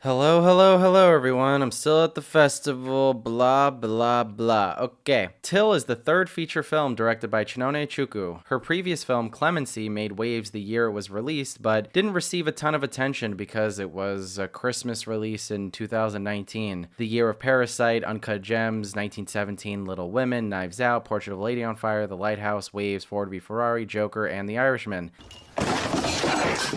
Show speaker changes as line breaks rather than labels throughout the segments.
Hello, hello, hello, everyone. I'm still at the festival, blah, blah, blah. Okay. Till is the third feature film directed by Chinone Chuku. Her previous film, Clemency, made waves the year it was released, but didn't receive a ton of attention because it was a Christmas release in 2019. The year of Parasite, Uncut Gems, 1917, Little Women, Knives Out, Portrait of a Lady on Fire, The Lighthouse, Waves, Ford v Ferrari, Joker, and The Irishman.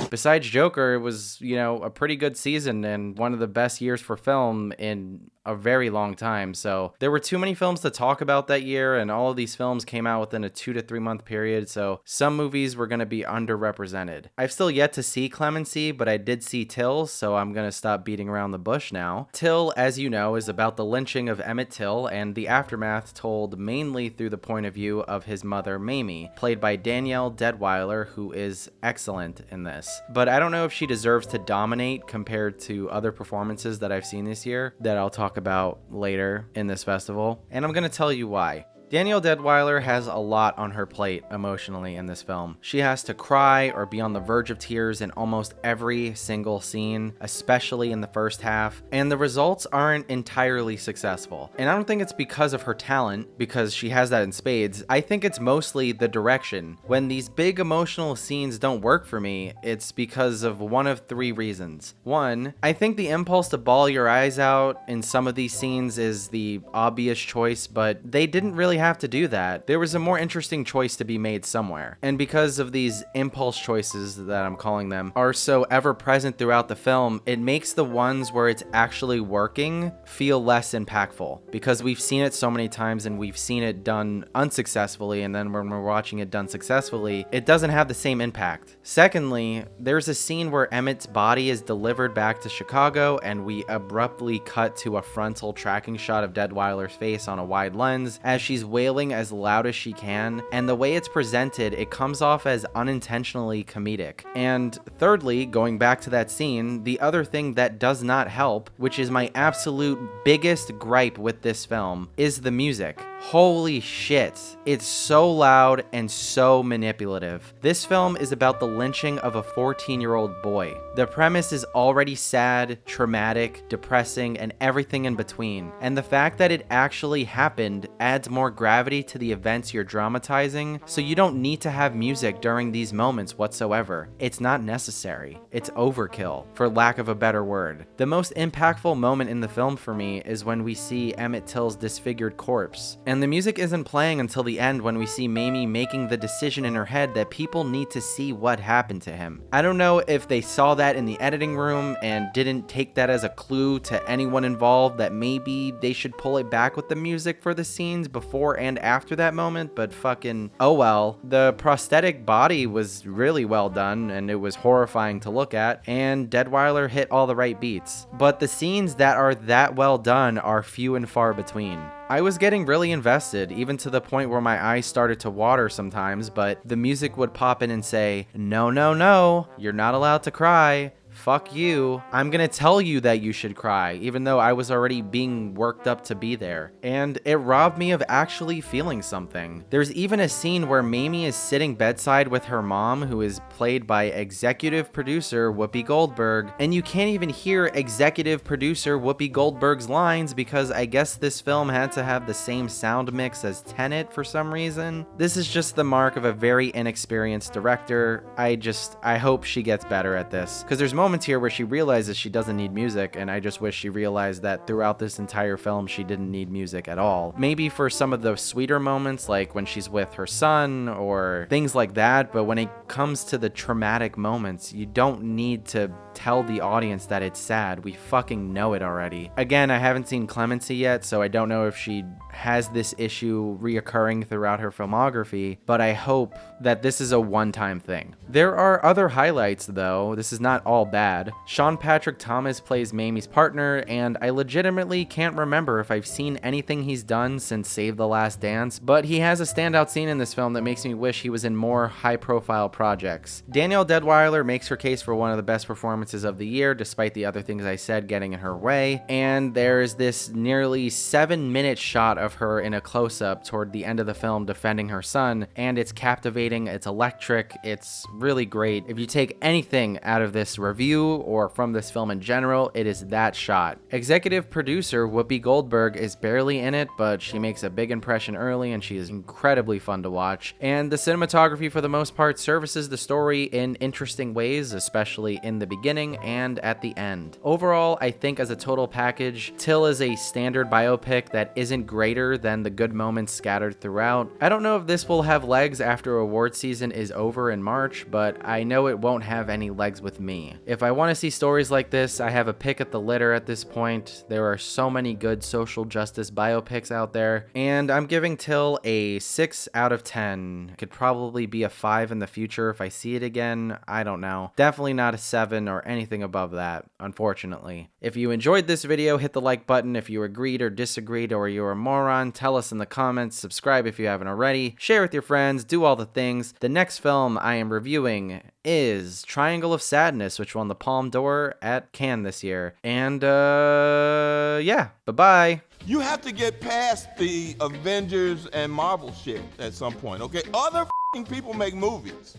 Besides Joker, it was, a pretty good season and one of the best years for film in a very long time. So there were too many films to talk about that year, and all of these films came out within a 2 to 3 month period. So some movies were going to be underrepresented. I've still yet to see Clemency, but I did see Till, so I'm going to stop beating around the bush now. Till, as you know, is about the lynching of Emmett Till and the aftermath told mainly through the point of view of his mother, Mamie, played by Danielle Deadwyler, who is excellent in this. But I don't know if she deserves to dominate compared to other performances that I've seen this year that I'll talk about later in this festival, and I'm going to tell you why. Danielle Deadwyler has a lot on her plate emotionally in this film. She has to cry or be on the verge of tears in almost every single scene, especially in the first half, and the results aren't entirely successful. And I don't think it's because of her talent, because she has that in spades. I think it's mostly the direction. When these big emotional scenes don't work for me, it's because of one of three reasons. One, I think the impulse to bawl your eyes out in some of these scenes is the obvious choice, but they didn't really have to do that. There was a more interesting choice to be made somewhere. And because of these impulse choices that I'm calling them are so ever present throughout the film, it makes the ones where it's actually working feel less impactful, because we've seen it so many times and we've seen it done unsuccessfully, and then when we're watching it done successfully, it doesn't have the same impact. Secondly, there's a scene where Emmett's body is delivered back to Chicago and we abruptly cut to a frontal tracking shot of Deadwyler's face on a wide lens as she's wailing as loud as she can, and the way it's presented, it comes off as unintentionally comedic. And thirdly, going back to that scene, the other thing that does not help, which is my absolute biggest gripe with this film, is the music. Holy shit. It's so loud and so manipulative. This film is about the lynching of a 14-year-old boy. The premise is already sad, traumatic, depressing, and everything in between. And the fact that it actually happened adds more gravity to the events you're dramatizing, so you don't need to have music during these moments whatsoever. It's not necessary. It's overkill, for lack of a better word. The most impactful moment in the film for me is when we see Emmett Till's disfigured corpse. And the music isn't playing until the end when we see Mamie making the decision in her head that people need to see what happened to him. I don't know if they saw that in the editing room and didn't take that as a clue to anyone involved that maybe they should pull it back with the music for the scenes before and after that moment, but fucking oh well. The prosthetic body was really well done and it was horrifying to look at, and Deadwyler hit all the right beats. But the scenes that are that well done are few and far between. I was getting really invested, even to the point where my eyes started to water sometimes, but the music would pop in and say, "No, no, no, you're not allowed to cry. Fuck you. I'm gonna tell you that you should cry," even though I was already being worked up to be there. And it robbed me of actually feeling something. There's even a scene where Mamie is sitting bedside with her mom, who is played by executive producer Whoopi Goldberg, and you can't even hear executive producer Whoopi Goldberg's lines because I guess this film had to have the same sound mix as Tenet for some reason. This is just the mark of a very inexperienced director. I hope she gets better at this, because there's moments here where she realizes she doesn't need music, and I just wish she realized that throughout this entire film she didn't need music at all. Maybe for some of the sweeter moments, like when she's with her son or things like that, but when it comes to the traumatic moments, you don't need to tell the audience that it's sad. We fucking know it already. Again, I haven't seen Clemency yet, so I don't know if she has this issue reoccurring throughout her filmography, but I hope that this is a one-time thing. There are other highlights though. This is not all bad. Sean Patrick Thomas plays Mamie's partner, and I legitimately can't remember if I've seen anything he's done since Save the Last Dance, but he has a standout scene in this film that makes me wish he was in more high-profile projects. Danielle Deadwyler makes her case for one of the best performances of the year, despite the other things I said getting in her way, and there's this nearly 7-minute shot of her in a close-up toward the end of the film defending her son, and it's captivating, it's electric, it's really great. If you take anything out of this review, review or from this film in general, it is that shot. Executive producer Whoopi Goldberg is barely in it, but she makes a big impression early and she is incredibly fun to watch. And the cinematography for the most part services the story in interesting ways, especially in the beginning and at the end. Overall, I think as a total package, Till is a standard biopic that isn't greater than the good moments scattered throughout. I don't know if this will have legs after award season is over in March, but I know it won't have any legs with me. If I want to see stories like this, I have a pick at the litter at this point. There are so many good social justice biopics out there, and I'm giving Till a 6 out of 10. Could probably be a 5 in the future if I see it again. I don't know. Definitely not a 7 or anything above that, unfortunately. If you enjoyed this video, hit the like button. If you agreed or disagreed or you're a moron, tell us in the comments. Subscribe if you haven't already. Share with your friends. Do all the things. The next film I am reviewing is Triangle of Sadness, which won the Palme d'Or at Cannes this year. And, yeah. Bye-bye.
You have to get past the Avengers and Marvel shit at some point, okay? Other people make movies.